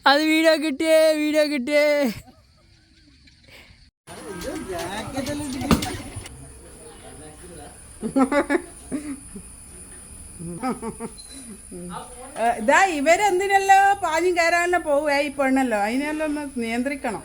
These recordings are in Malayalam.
അത് വീഡിയോ കിട്ടിയേ. ഇതാ ഇവരെന്തിനല്ലോ പാഞ്ഞും കയറാനല്ലോ പോവുക ഈ പെണ്ണല്ലോ, അതിനെല്ലാം ഒന്ന് നിയന്ത്രിക്കണം.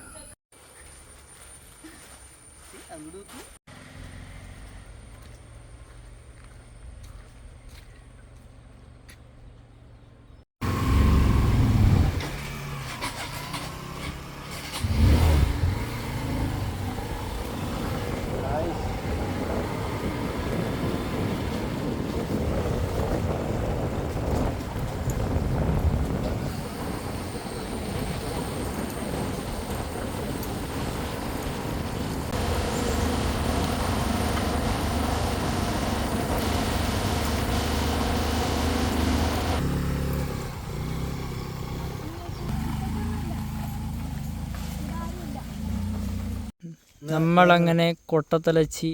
നമ്മളങ്ങനെ കൊട്ടത്തലച്ചി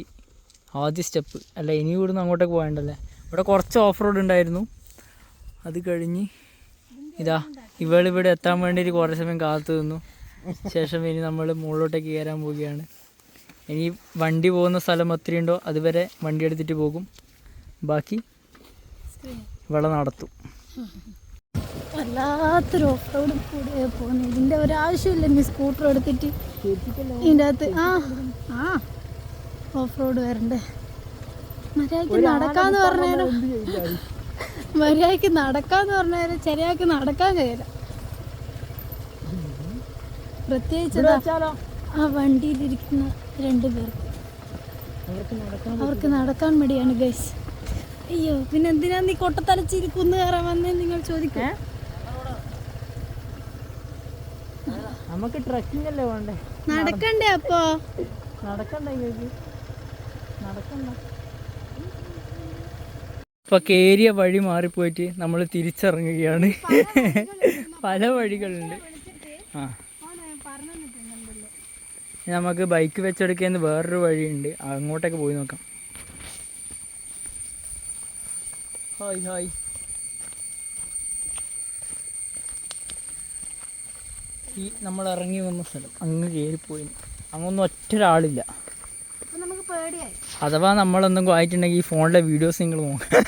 ആദ്യ സ്റ്റെപ്പ് അല്ല, ഇനി ഇവിടുന്ന് അങ്ങോട്ടേക്ക് പോകണ്ടല്ലേ. ഇവിടെ കുറച്ച് ഓഫ് റോഡ് ഉണ്ടായിരുന്നു, അത് കഴിഞ്ഞ് ഇതാ ഇവളിവിടെ എത്താൻ വേണ്ടിയിട്ട് കുറേ സമയം കാത്തു നിന്നു. ശേഷം ഇനി നമ്മൾ മുകളിലോട്ടേക്ക് കയറാൻ പോവുകയാണ്. ഇനി വണ്ടി പോകുന്ന സ്ഥലം ഒത്തിരി ഉണ്ടോ അതുവരെ വണ്ടി എടുത്തിട്ട് പോകും, ബാക്കി ഇവിടെ നടത്തും. വല്ലാത്തൊരു ഓഫ് റോഡ് കൂടെ പോകുന്നു. ഇതിൻ്റെ ഒരാവശ്യമില്ല ഇനി സ്കൂട്ടർ എടുത്തിട്ട് ഇതിൻ്റെ അകത്ത് ഓഫ് റോഡ് വരണ്ടേ. മര്യാദയ്ക്ക് നടക്കാന്ന് പറഞ്ഞാലും ചെറിയാൾക്ക് നടക്കാൻ കഴിയില്ല. പ്രത്യേകിച്ച് ആ വണ്ടിയിലിരിക്കുന്ന 2 പേർക്ക് അവർക്ക് നടക്കാൻ മടിയാണ് ഗൈസ്. അയ്യോ, പിന്നെ എന്തിനാ നീ കൊട്ടത്തലച്ചിരി കുന്നു കയറാൻ വന്നേ നിങ്ങൾ ചോദിക്കേ? നമുക്ക് ട്രക്കിംഗ് അല്ലേ വേണ്ടേ, നടക്കണ്ടേ? അപ്പോ നടക്കണ്ട. ഇപ്പൊ കേറിയ വഴി മാറിപ്പോയിട്ട് നമ്മൾ തിരിച്ചിറങ്ങുകയാണ്. പല വഴികളുണ്ട്. നമുക്ക് ബൈക്ക് വെച്ചെടുക്കുന്ന വേറൊരു വഴിയുണ്ട്, അങ്ങോട്ടേക്ക് പോയി നോക്കാം. ഹായ് ഈ നമ്മൾ ഇറങ്ങി വന്ന സ്ഥലം അങ്ങ് കയറിപ്പോയി. അങ്ങൊന്നും ഒറ്റൊരാളില്ല. അഥവാ നമ്മളെന്തെങ്കിലും ആയിട്ടുണ്ടെങ്കിൽ ഈ ഫോണിലെ വീഡിയോസ് നിങ്ങൾ നോക്കാം.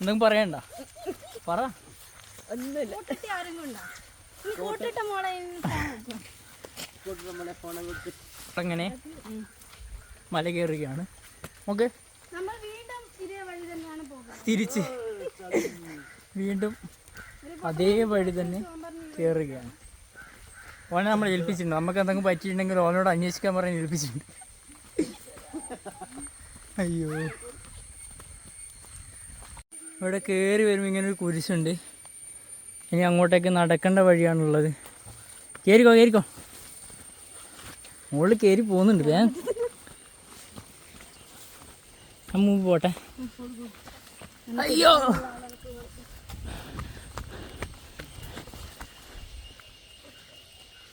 എന്തെങ്കിലും പറയണ്ട, പറ. അങ്ങനെ മല കയറുകയാണ്. ഓക്കെ, തിരിച്ച് വീണ്ടും അതേ വഴി തന്നെ കയറുകയാണ്. ഓനെ നമ്മൾ ഏൽപ്പിച്ചിട്ടുണ്ട്. നമുക്ക് എന്തെങ്കിലും പറ്റിയിട്ടുണ്ടെങ്കിൽ ഓനോട് അന്വേഷിക്കാൻ പറയാൻ ഏൽപ്പിച്ചിട്ടുണ്ട്. അയ്യോ, ഇവിടെ കയറി വരുമ്പോൾ ഇങ്ങനെ ഒരു കുരിശുണ്ട്. ഇനി അങ്ങോട്ടേക്ക് നടക്കേണ്ട വഴിയാണുള്ളത്. കയറിക്കോ. മുകളിൽ കയറി പോകുന്നുണ്ട്. വേഗം മുമ്പ് പോട്ടെ. അയ്യോ,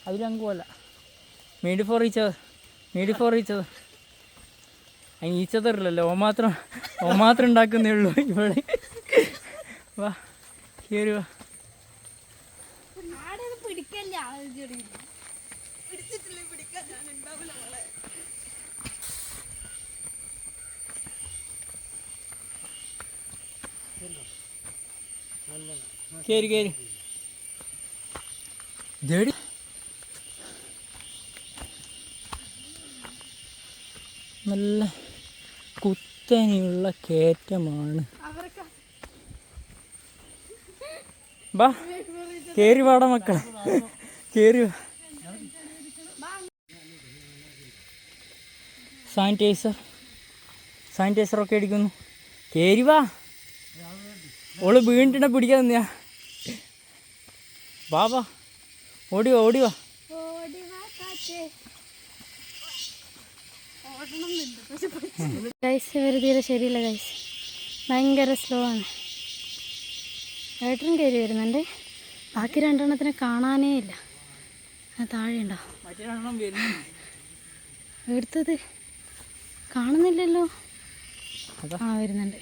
അതിലങ്ങ് പോലെ മേഡ് ഫോർ ഈച്ചത്. അതിന് ഈച്ചതറില്ലല്ലോ, ഓ മാത്രം ഉണ്ടാക്കുന്നേ ഉള്ളൂ ഇവിടെ. വാ, കയറി വാ. കേറി ജേടി. നല്ല കുത്തനെയുള്ള കയറ്റമാണ്. ബാ, കേറി വാടാ മക്കളെ, കേറി വാ. സാനിറ്റൈസറൊക്കെ അടിക്കുന്നു. കേറി വാ. ഓള് വീണ്ടിനെ പിടിക്കാൻ തന്നെയാ. വാ ഓടിവാ. ഗൈസ്, ഇവർ തീരെ ശരിയില്ല ഗൈസ്, ഭയങ്കര സ്ലോ ആണ്. ഏട്ടനും കയറി വരുന്നുണ്ട്, ബാക്കി 2 കാണാനേ ഇല്ല. താഴെ ഉണ്ടാവും എടുത്തത്, കാണുന്നില്ലല്ലോ. വരുന്നുണ്ട്.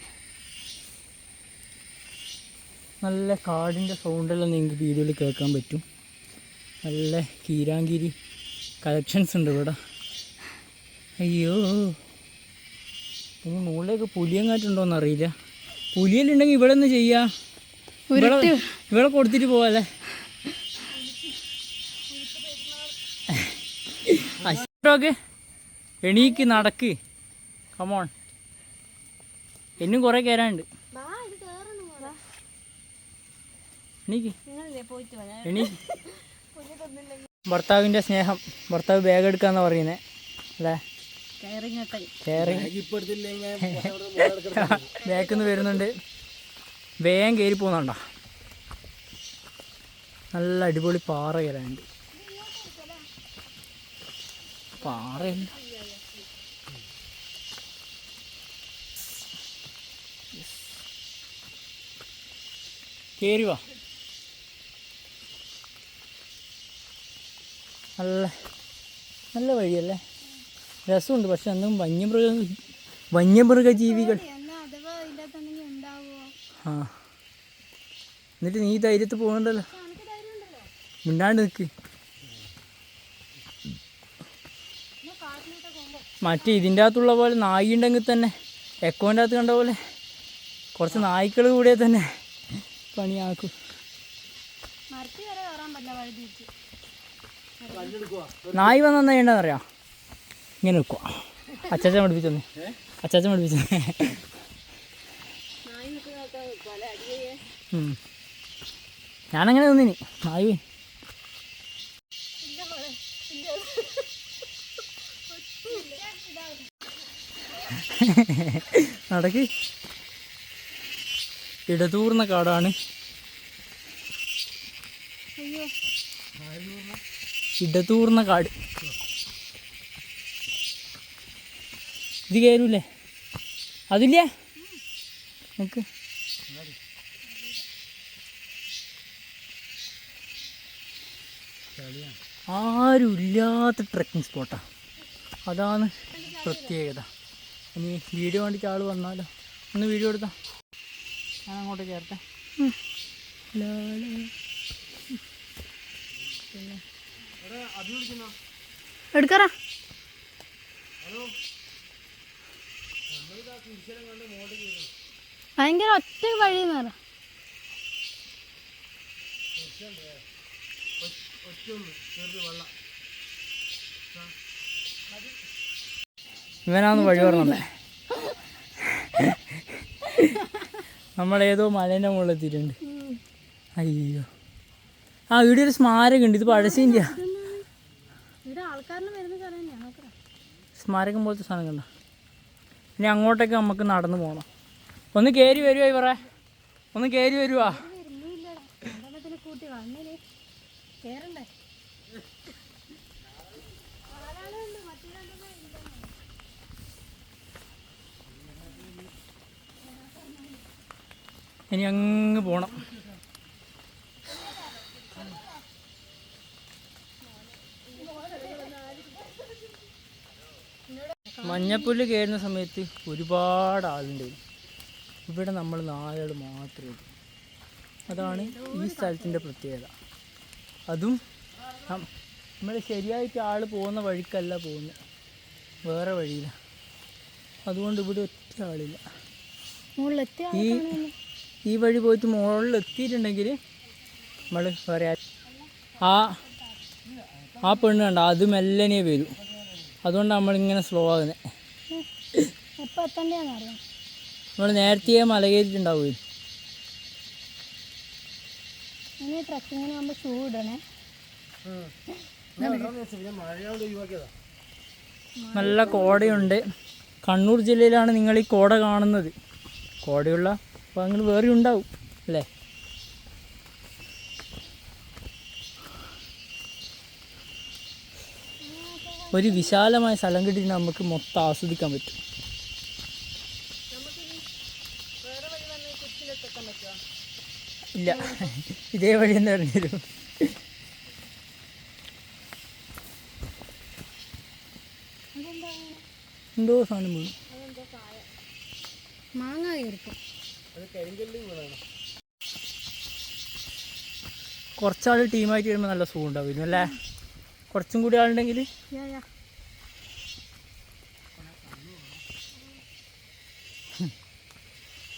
നല്ല കാടിൻ്റെ സൗണ്ടെല്ലാം നിങ്ങൾക്ക് വീഡിയോയിൽ കേൾക്കാൻ പറ്റും. നല്ല കീരാങ്കിരി കളക്ഷൻസ് ഉണ്ട് ഇവിടെ. അയ്യോ, ഇനി മുകളിലേക്ക് പുലിയങ്ങാറ്റുണ്ടോയെന്ന് അറിയില്ല. പുലിയെല്ലുണ്ടെങ്കിൽ ഇവിടെ ഒന്ന് ചെയ്യാം, ഇവിടെ കൊടുത്തിട്ട് പോവാല്ലേ. അശോക് എണീക്ക്, നടക്ക്, കമോൺ. എന്നും കുറേ കയറാനുണ്ട്. എണീക്ക് എണീക്ക്. ഭർത്താവിൻ്റെ സ്നേഹം, ഭർത്താവ് ബാഗ് എടുക്കാന്ന് പറയുന്നത് അല്ലേ. ബാക്കിൽ നിന്ന് വരുന്നുണ്ട്, വേഗം കയറി പോകുന്നുണ്ടോ. നല്ല അടിപൊളി പാറ കയറാനുണ്ട്. പാറയല്ല, കയറി വാ. നല്ല നല്ല വഴിയല്ലേ, രസമുണ്ട്. പക്ഷെ എന്തും വന്യമൃഗജീവികൾ. ആ, എന്നിട്ട് നീ ധൈര്യത്ത് പോകുന്നുണ്ടല്ലോ, മിണ്ടാണ്ട് നിൽക്ക്. മറ്റേ ഇതിൻ്റെ അകത്തുള്ള പോലെ നായി ഉണ്ടെങ്കിൽ തന്നെ, എക്കോൻ്റെ അകത്ത് കണ്ട പോലെ കുറച്ച് നായ്ക്കൾ കൂടിയ തന്നെ പണിയാക്കും. നായി വന്നെന്നാ ചെയ്യേണ്ടതെന്നറിയാം, ഇങ്ങനെ വെക്കുക. അച്ചാച്ചൻ പഠിപ്പിച്ചെന്ന്, അച്ചാച്ചൻ പഠിപ്പിച്ചെന്ന്. ഞാനങ്ങനെ നിന്നിനി. നായി നടക്ക്. ഇടതൂർന്ന കാടാണ്, ഇടതൂർന്ന കാട്. ഇത് കയറൂലേ, അതില്ല നമുക്ക്. ആരുമില്ലാത്ത ട്രെക്കിംഗ് സ്പോട്ടാണ്, അതാണ് പ്രത്യേകത. ഇനി വീഡിയോ കണ്ടിട്ട് ആൾ വന്നാലോ, ഒന്ന് വീഡിയോ എടുത്താൽ ഞാൻ അങ്ങോട്ട് ചേർത്തെ. എടുക്കാറാ. ഭയങ്കര ഒറ്റ വഴി എന്ന് ഇവനാന്ന് വഴി പറഞ്ഞേ. നമ്മളേതോ മലേൻ്റെ മുകളിൽ എത്തിയിട്ടുണ്ട്. അയ്യോ, ആ ഇവിടെ ഒരു സ്മാരകം ഉണ്ട്. ഇത് പഴശ്ശിൻ്റെ സ്മാരകം പോലത്തെ സാധനം കണ്ട. ഇനി അങ്ങോട്ടേക്ക് നമുക്ക് നടന്നു പോകണം. ഒന്ന് കയറി വരുവാ ഇവരെ, ഒന്ന് കയറി വരുവാ. ഇനി അങ്ങ് പോണം. മഞ്ഞപ്പുല്ല് കയറുന്ന സമയത്ത് ഒരുപാട് ആളുണ്ട്. ഇവിടെ നമ്മൾ 4 ആൾ മാത്രമേ ഉള്ളൂ. അതാണ് ഈ സ്ഥലത്തിൻ്റെ പ്രത്യേകത. അതും നമ്മൾ ശരിയായിട്ട് ആൾ പോകുന്ന വഴിക്കല്ല പോകുന്നത്, വേറെ വഴിയില്ല. അതുകൊണ്ട് ഇവിടെ ഒറ്റ ആളില്ല. ഈ വഴി പോയിട്ട് മുകളിൽ എത്തിയിട്ടുണ്ടെങ്കിൽ നമ്മൾ വേറെ ആ പെണ്ണ് കണ്ട അത് മെല്ലനെ വരും. അതുകൊണ്ട് നമ്മളിങ്ങനെ സ്ലോ ആകുന്നത്. നമ്മൾ നേരത്തെ മല കയറിയിട്ടുണ്ടാവുക. നല്ല കോടയുണ്ട്. കണ്ണൂർ ജില്ലയിലാണ് നിങ്ങൾ ഈ കോട കാണുന്നത്. കോടയുള്ള ഭാഗങ്ങൾ വേറെ ഉണ്ടാവും അല്ലേ. ഒരു വിശാലമായ സ്ഥലം കിട്ടിയിട്ട് നമുക്ക് മൊത്തം ആസ്വദിക്കാൻ പറ്റും. ഇല്ല, ഇതേ വഴി എന്ന് പറഞ്ഞു തരും. എന്തോ സാധനം വീണു. മാങ്ങ കയറിപ്പോ കുറച്ചാൾ ടീമായിട്ട് വരുമ്പോൾ നല്ല സുഖം ഉണ്ടാവും അല്ലേ? കുറച്ചും കൂടി ആളുണ്ടെങ്കിൽ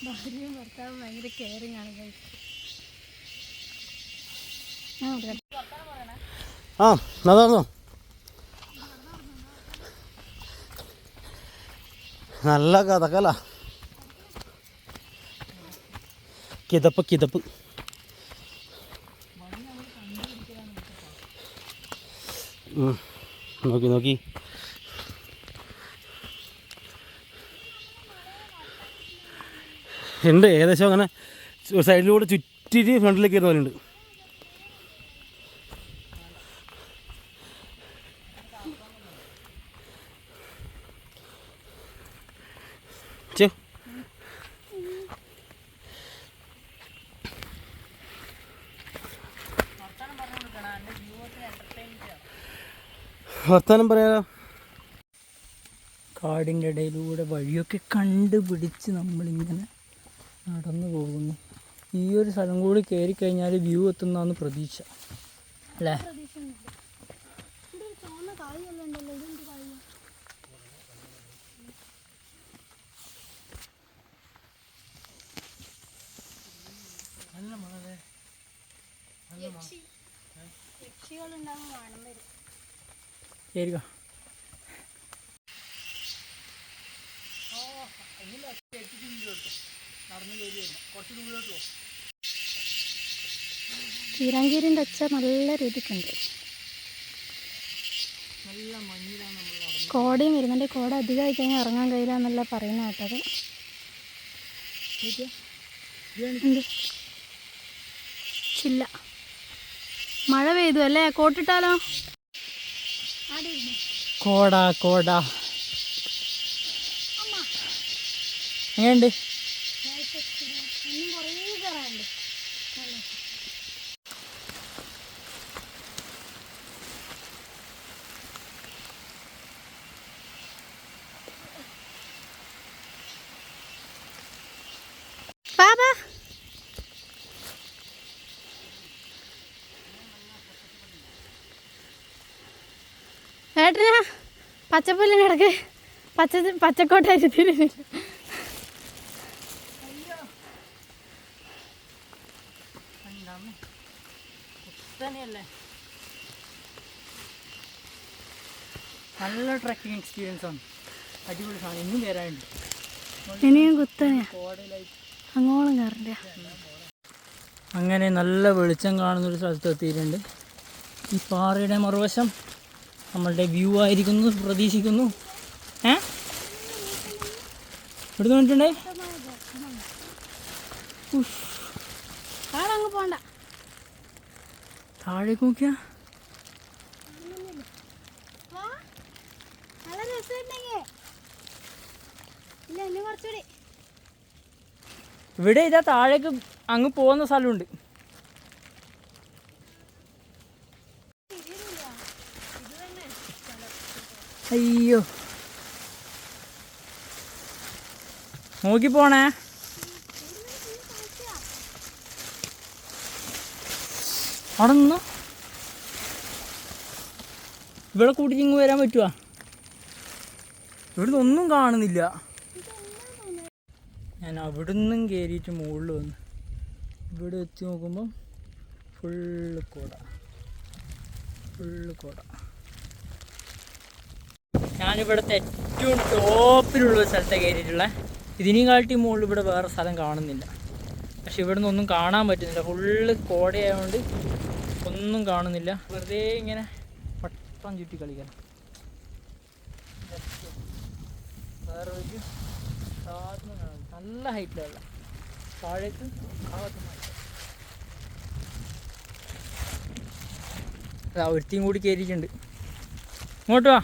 ഭാര്യയും ഭർത്താവും ഭയങ്കര കെയറിങ് ആണ്. ആ അതാണോ നല്ല കഥക്കല കിതപ്പ് നോക്കി ഉണ്ട് ഏകദേശം അങ്ങനെ സൈഡിലൂടെ ചുറ്റിട്ട് ഫ്രണ്ടിലേക്ക് വരുന്ന പോലെ ഉണ്ട്. വർത്താനം പറയാലോ. കാടിൻ്റെ ഇടയിലൂടെ വഴിയൊക്കെ കണ്ടുപിടിച്ച് നമ്മളിങ്ങനെ നടന്നു പോകുന്നു. ഈ ഒരു സ്ഥലം കൂടി കയറി കഴിഞ്ഞാൽ വ്യൂ എത്തുന്നതാണ് പ്രതീക്ഷ അല്ലേ? ശരിക്കാ ചീരാങ്കീരിൻ്റെ ഒച്ച നല്ല രീതിക്കുണ്ട്. കോടയും വരുന്നുണ്ട്. കോട അധികമായി കഴിഞ്ഞാൽ ഇറങ്ങാൻ കഴിയില്ല എന്നല്ല പറയുന്ന കേട്ടത്. ചില്ല മഴ പെയ്തു അല്ലേ? കോട്ടിട്ടാലോ? കോട എങ്ങനെയുണ്ട്? ബാബാ ഏട്ടനാ പച്ചപ്പുല്ലിന് ഇടക്ക് പച്ചക്കോട്ടായിട്ട് തിരിഞ്ഞു. നല്ല ട്രക്കിംഗ് എക്സ്പീരിയൻസ് ആണ്. അടിപൊളി സാധനം. ഇന്നും വരാനുണ്ട്. ഇനിയും കുത്തനെയാ, അങ്ങോളം കയറണ്ട. അങ്ങനെ നല്ല വെളിച്ചം കാണുന്നൊരു സ്ഥലത്ത് എത്തിയിട്ടുണ്ട്. ഈ പാറയുടെ മറുവശം നമ്മളുടെ വ്യൂ ആയിരിക്കുന്നു പ്രതീക്ഷിക്കുന്നു. ഇവിടുന്ന് കണ്ടിട്ടുണ്ടേ അങ്ങ് പോണ്ട. താഴേക്ക് നോക്കിയാ ഇവിടെ ഇതാ താഴേക്ക് അങ്ങ് പോകുന്ന സ്ഥലമുണ്ട്. അയ്യോ നോക്കി പോണേ. അവിടെ നിന്നോ. ഇവിടെ കൂട്ടിച്ചിങ്ങ് വരാൻ പറ്റുവാ? ഇവിടുന്ന് ഒന്നും കാണുന്നില്ല. ഞാൻ അവിടെ നിന്നും കയറിയിട്ട് മുകളിൽ വന്ന് ഇവിടെ എത്തി നോക്കുമ്പം ഫുള്ള് കോട. ഞാനിവിടുത്തെ ഏറ്റവും ടോപ്പിലുള്ള സ്ഥലത്താണ് കയറിയിട്ടുള്ളത്. ഇതിനെയും കാട്ടി മുകളിൽ ഇവിടെ വേറെ സ്ഥലം കാണുന്നില്ല. പക്ഷെ ഇവിടെ നിന്നൊന്നും കാണാൻ പറ്റുന്നില്ല. ഫുള്ള് കോടയായതുകൊണ്ട് ഒന്നും കാണുന്നില്ല. വെറുതെ ഇങ്ങനെ വട്ടം ചുറ്റി കളിക്കണം. വേറെ ഒരു സാധനം കാണും. നല്ല ഹൈറ്റിലുള്ള താഴേക്ക് ഒരുത്തിയും കൂടി കയറിയിട്ടുണ്ട്. ഇങ്ങോട്ട് വാ.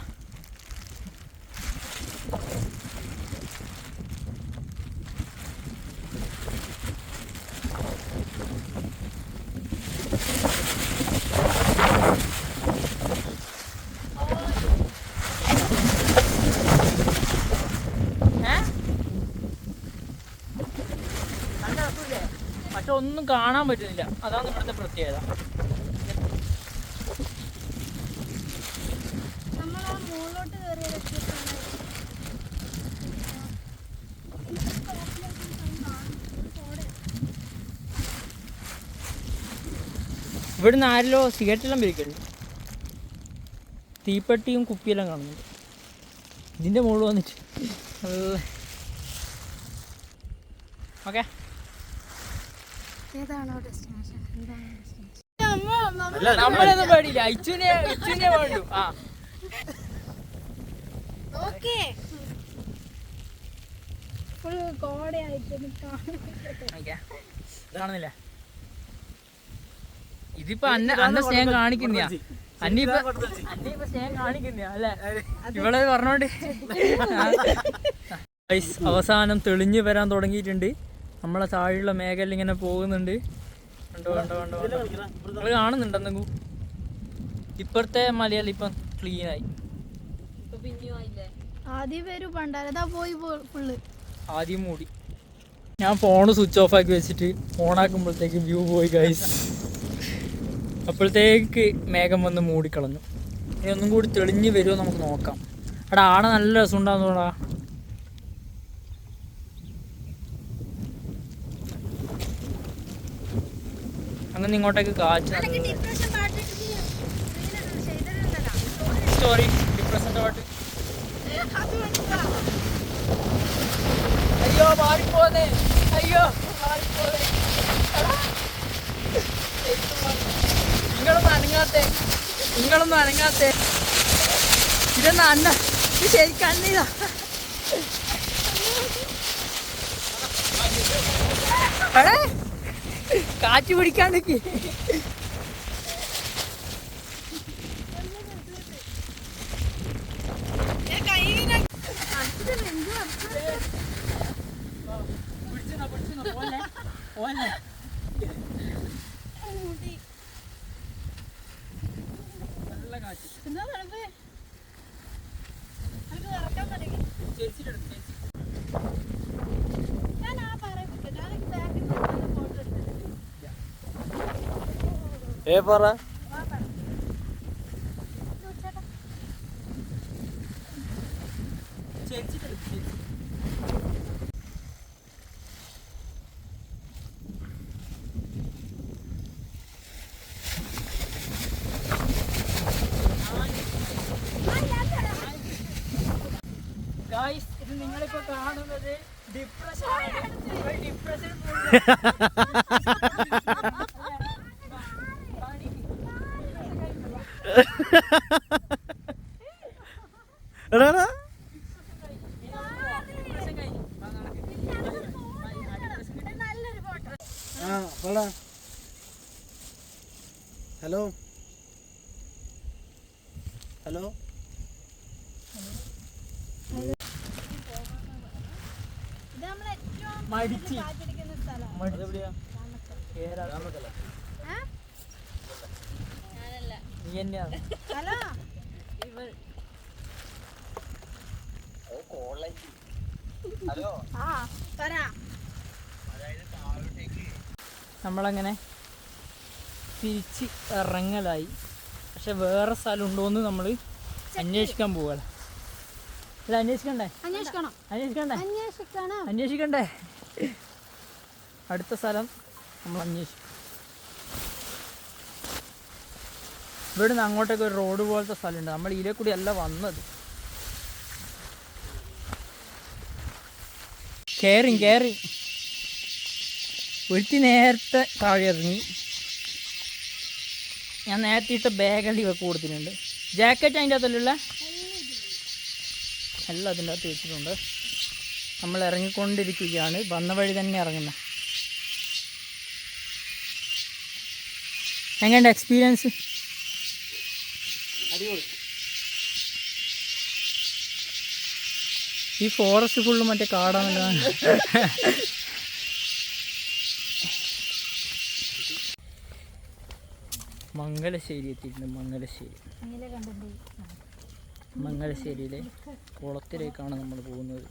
പക്ഷെ ഒന്നും കാണാൻ പറ്റുന്നില്ല. അതാണ് ഇവിടുത്തെ പ്രത്യേകത. മുകളിലോട്ട് കയറിയ ഇവിടുന്ന് ആരിലോ സിഗരറ്റെല്ലാം വലിക്കുന്നുണ്ട്, തീപ്പെട്ടിയും കുപ്പിയെല്ലാം കാണുന്നുണ്ട്. ഇതിൻ്റെ മുകളിൽ വന്നിട്ട് ഓക്കെ. ഏതാണോ ഡെസ്റ്റിനേഷൻ? എന്താണ് ഡെസ്റ്റിനേഷൻ? നമ്മളൊന്നും പാടില്ല, ഇച്ചുനെ പാടു. ആ ഓക്കേ. ഫുൾ കോടയായിട്ട് കാണുന്നില്ല. ഇതിപ്പോ അന്ന സ്നേഹം കാണിക്കുന്ന അന്നിപ്പോ സ്നേഹം കാണിക്കുന്ന അല്ലേ ഇവളെ പറഞ്ഞോണ്ട്. അവസാനം തെളിഞ്ഞു വരാൻ തുടങ്ങിയിട്ടുണ്ട്. നമ്മളെ താഴെയുള്ള മേഖല ഇങ്ങനെ പോകുന്നുണ്ട്. കണ്ടോ നിങ്ങൾ കാണുന്നുണ്ടെന്നെങ്കിൽ ഇപ്പുറത്തെ മലയാളം ഇപ്പം ക്ലീനായി. ആദ്യം പേര് പണ്ടാരതാ പോയി ഫുള്ള് ആദ്യം മൂടി. ഞാൻ ഫോണ് സ്വിച്ച് ഓഫ് ആക്കി വെച്ചിട്ട് ഓണാക്കുമ്പോഴത്തേക്ക് വ്യൂ പോയി ഗൈസ്. അപ്പോഴത്തേക്ക് മേഘം വന്ന് മൂടിക്കളഞ്ഞു. ഇനി ഒന്നും കൂടി തെളിഞ്ഞ് വരുമോ നമുക്ക് നോക്കാം. അവിടെ ആടെ നല്ല രസം ഉണ്ടാകുന്നോടാ. അങ്ങനെ ഇങ്ങോട്ടേക്ക് കാറ്റ് സ്റ്റോറി ഡിപ്രഷൻ്റെ പാട്ട്. അയ്യോ മാറിപ്പോന്നേ, അയ്യോ മാറിപ്പോന്നേ. നിങ്ങളൊന്നും അനങ്ങാത്തേ. ഇതെന്നാ അന്ന ഇത് ശരിക്കും അന്നീതാ. കാറ്റ് പിടിക്കാണ്ടൊക്കെ പറ. ഗായ്സ്, ഇത് നിങ്ങളിപ്പോ കാണുന്നത് ഡിപ്രഷൻ. ഹലോ ഹലോ മടിച്ച് അതെവിടെയാ? നീ തന്നെയാണ്. നമ്മളങ്ങനെ തിരിച്ച് ഇറങ്ങലായി. പക്ഷെ വേറെ സ്ഥലം ഉണ്ടോയെന്ന് നമ്മൾ അന്വേഷിക്കാൻ പോവുകയാണ്. അല്ല അന്വേഷിക്കണ്ടേ. അടുത്ത സ്ഥലം നമ്മൾ അന്വേഷിക്കും. ഇവിടെ നിന്ന് അങ്ങോട്ടേക്ക് ഒരു റോഡ് പോലത്തെ സ്ഥലമുണ്ട്. നമ്മൾ ഇതിലെ കൂടി അല്ല വന്നത്. കയറി ഒരുത്തി നേരത്തെ താഴെ ഇറങ്ങി. ഞാൻ നേരത്തെ ഇട്ട ബാഗെല്ലാം ഇവ കൊടുത്തിട്ടുണ്ട്. ജാക്കറ്റ് അതിൻ്റെ അകത്തല്ല എല്ലാം അതിൻ്റെ അകത്ത് വെച്ചിട്ടുണ്ട്. നമ്മൾ ഇറങ്ങിക്കൊണ്ടിരിക്കുകയാണ്. വന്ന വഴി തന്നെ ഇറങ്ങുന്നത്. എങ്ങനെയുണ്ട് എക്സ്പീരിയൻസ്? ഈ ഫോറസ്റ്റ് ഫുള്ള് മറ്റേ കാടാണല്ലോ. മംഗലശ്ശേരി എത്തിയിട്ടുണ്ട്. മംഗലശ്ശേരിയിലെ കുളത്തിലേക്കാണ് നമ്മൾ പോകുന്നത്.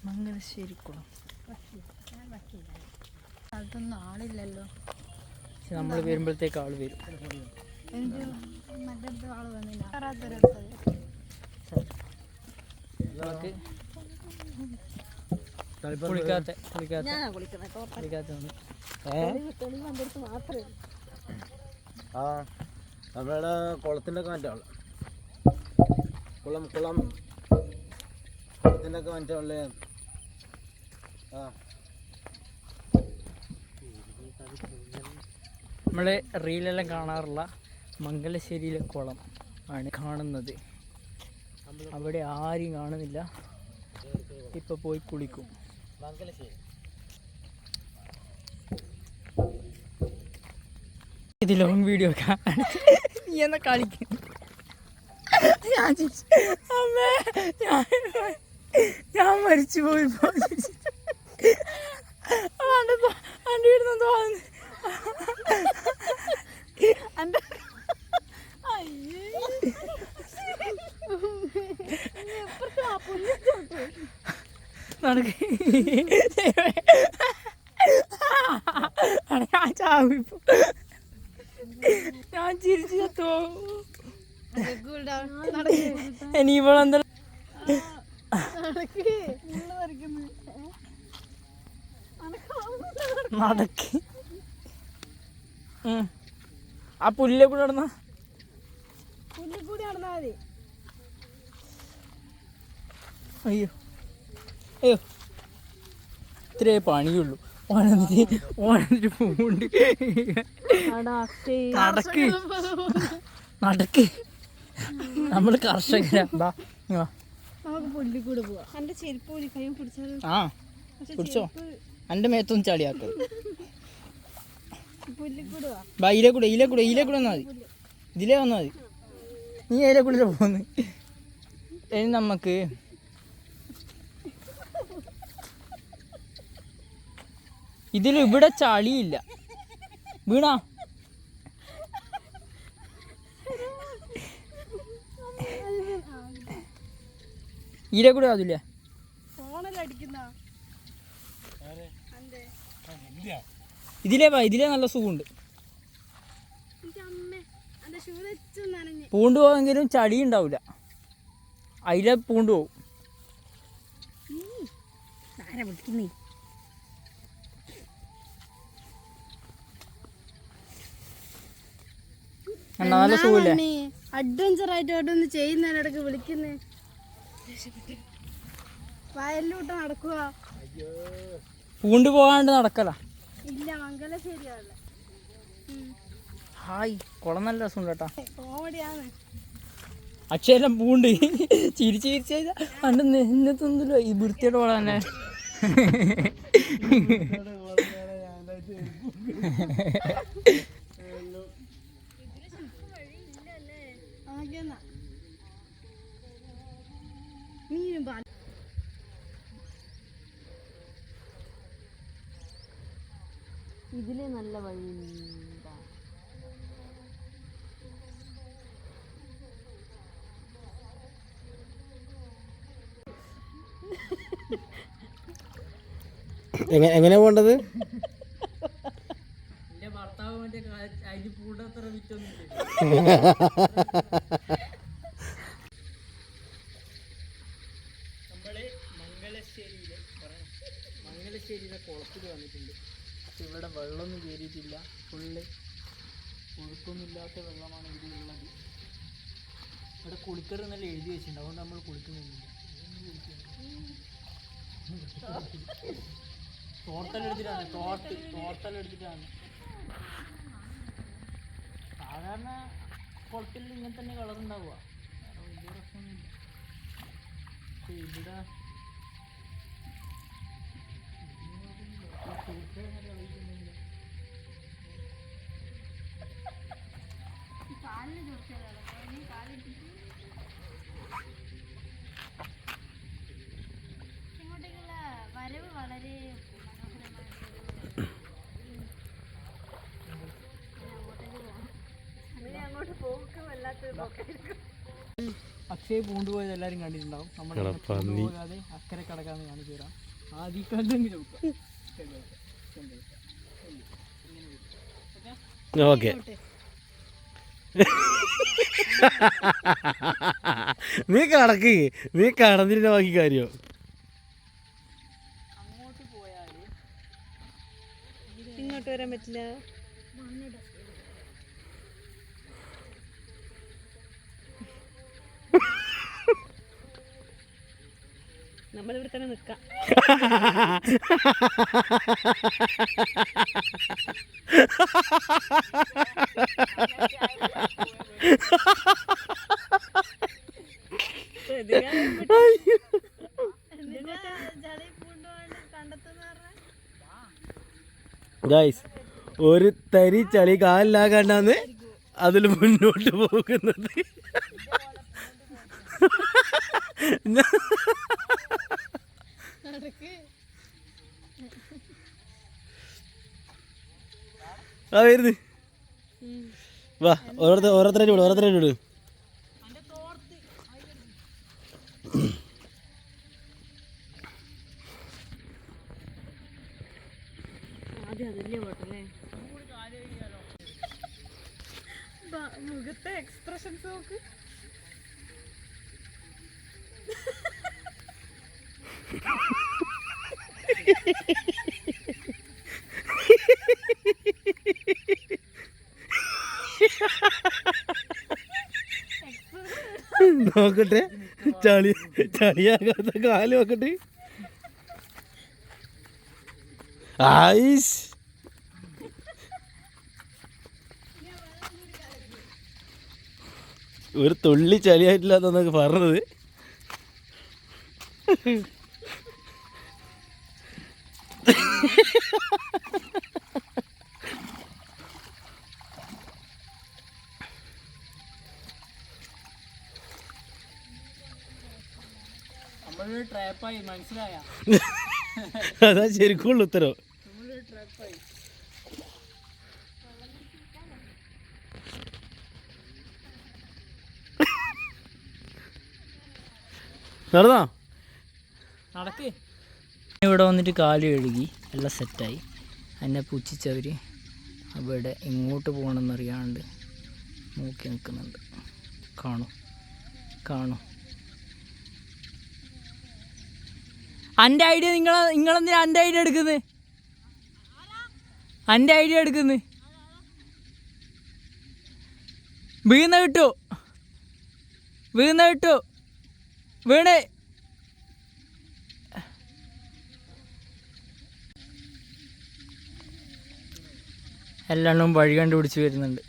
മംഗലശ്ശേരി കുളം. അതൊന്നും ആളില്ലല്ലോ. നമ്മൾ വരുമ്പോഴത്തേക്ക് ആൾ വരും. എൻ്റെ അടുത്ത് ആള് വന്നില്ല നമുക്ക് കുളിക്കാത്ത ആ നമ്മുടെ കുളത്തിൻ്റെ ഒക്കെ മറ്റേ കുളം കുളത്തിൻ്റെ ഒക്കെ മറ്റേ ഉള്ള ആ നമ്മൾ റീലെല്ലാം കാണാറുള്ള മംഗലശ്ശേരിയിലെ കുളം ആണ് കാണുന്നത്. അവിടെ ആരും കാണുന്നില്ല. ഇപ്പോൾ പോയി കുളിക്കും. ഇത് ലോങ് വീഡിയോ നീ എന്നാ കളിക്കും. ഞാൻ മരിച്ചു പോയി എൻ്റെ വീട്ടിൽ നിന്ന് തോന്നുന്നു. ഞാൻ ചാവിപ്പോ ഞാൻ ചിരിച്ചു ചത്തോ. ഇനി ഇവളെന്താ നടക്ക്. ആ പുല്ലെ കൂടെ നടന്ന അയ്യോ അയ്യോ ഇത്രേ പണിയുള്ളൂ. ഓനെന്നിട്ട് പൂണ്ട് നടക്ക് നടക്ക്. നമ്മൾ കർഷകരാ. നമുക്ക് പുല്ലിക്കൂടെ പോവാം. എൻ്റെ ചെരുപ്പ് ഒരു കൈ പിടിച്ചാൽ ആ പിടിച്ചോ. എൻ്റെ മേത്തൊന്നും ചളിയാക്കും. പുല്ലിക്കൂടെ വാ. ബാ ഇതിലേ കൂടെ വന്നാൽ മതി. ഇതിലേ വന്നാൽ മതി. നീ അതിലെ കൂടെ പോന്ന്. ഇനി നമുക്ക് ഇവിടെ ചളിയില്ല. വീണാ ഇതിലെ കൂടെ അതില്ല. ഇതിലേ നല്ല സുഖമുണ്ട്. പൂണ്ട് പോവെങ്കിലും ചളി ഉണ്ടാവില്ല. അതിലെ പൂണ്ട് പോവും. നല്ല സുഖമില്ലേ? അഡ്വഞ്ചർ ആയിട്ട് ഒന്ന് ചെയ്യുന്നതിനിടക്ക് വിളിക്കുന്നേ. വയലിലോട്ട് നടക്കുക. പൂണ്ട് പോകാണ്ട് നടക്കല. ഇല്ല മംഗലശ്ശേരിയാണ്. ഹായ് കുളം നല്ല രസമുണ്ട് കേട്ടാ. കോമഡിയാണ്. അക്ഷയെല്ലാം പൂണ്ട് ചിരിച്ച് അണ്ട് നെഞ്ഞത്തൊന്നുമില്ല. ഈ വൃത്തിയുടെ കുളം തന്നെ. ഇതിലെ നല്ല വഴി എങ്ങനെയാ പോണ്ടത്? എന്റെ ഭർത്താവ് മറ്റേ അതിന് പൂണ്ടത്ര വിറ്റൊന്നുമില്ല. നമ്മള് മംഗലശ്ശേരിയിലെ കുളത്തിൽ വന്നിട്ടുണ്ട്. ഇവിടെ വെള്ളമൊന്നും കയറിയിട്ടില്ല. ഫുള്ള് ഒഴുക്കൊന്നുമില്ലാത്ത വെള്ളമാണ് ഇതിലുള്ളത്. ഇവിടെ കുളിക്കരുന്നല്ല എഴുതി വെച്ചിട്ടുണ്ട്. അതുകൊണ്ട് നമ്മൾ കുളിക്കുന്നില്ല. തോർത്തെടുത്തിട്ടാണ്. സാധാരണ കുളത്തിൽ ഇങ്ങനെ തന്നെ കളർ ഉണ്ടാവുക. വലിയ പ്രശ്നമൊന്നുമില്ല. പക്ഷെ ഇവിടെ ഇങ്ങോട്ടേക്കുള്ള വരവ് വളരെ അക്ഷയ പൂണ്ടുപോയത് എല്ലാവരും കണ്ടിട്ടുണ്ടാവും. നമ്മുടെ പോകാതെ അക്കരെ കടക്കാന്ന് കാണിച്ചു തരാം. ആദ്യം കല്ലെങ്കിലും ഓക്കെ നീ കടക്ക്, നീ കടന്നിട്ട് ബാക്കി കാര്യം. ഇങ്ങോട്ട് വരാൻ പറ്റില്ല. നമ്മളിവിടെ തന്നെ നിൽക്കാം. ഗൈസ്, ഒരു തരി ചളി കാലിലാകണ്ടാന്ന് അതിൽ മുന്നോട്ട് പോകുന്നത്. ആ വരുന്നു. വാ, ഓരോരുത്തരായിട്ട് വിടും. മുഖത്തെ എക്സ്പ്രഷൻസ് നോക്ക്. നോക്കട്ടെ, ചളിയാകാത്ത കാല് നോക്കട്ടെ. ആയിഷ്, ഒരു തുള്ളി ചളിയായിട്ടില്ലാന്നൊക്കെ പറഞ്ഞത്. ട്രാപ്പായി, മനസ്സിലായ? അതാ ശരിക്കുള്ള ഉത്തരം. നടന്നോ? നടക്ക്. ഇവിടെ വന്നിട്ട് കാല് കഴുകി എല്ലാം സെറ്റായി. എന്നെ പുച്ഛിച്ചവർ അവിടെ എങ്ങോട്ട് പോകണമെന്നറിയാണ്ട് നോക്കി നിൽക്കുന്നുണ്ട്. കാണൂ. എൻ്റെ ഐഡിയ നിങ്ങളെന്തിനാ എൻ്റെ ഐഡിയ എടുക്കുന്നത്? എൻ്റെ ഐഡിയ എടുക്കുന്നത് വീണ കിട്ടു വീണ് എല്ലാണ്ണും വഴി കണ്ടുപിടിച്ച് വരുന്നുണ്ട്.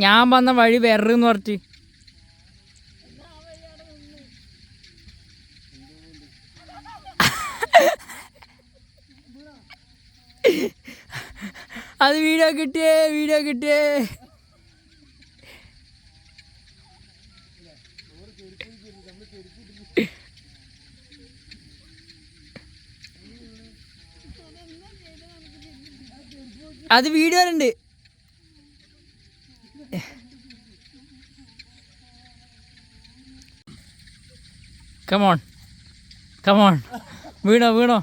ഞാൻ വന്ന വഴി വേറെന്ന് പറഞ്ഞിട്ട് അത് വീഡിയോ കിട്ടിയേ. അത് വീഡിയോയിലുണ്ട്. കമോൺ വീണോ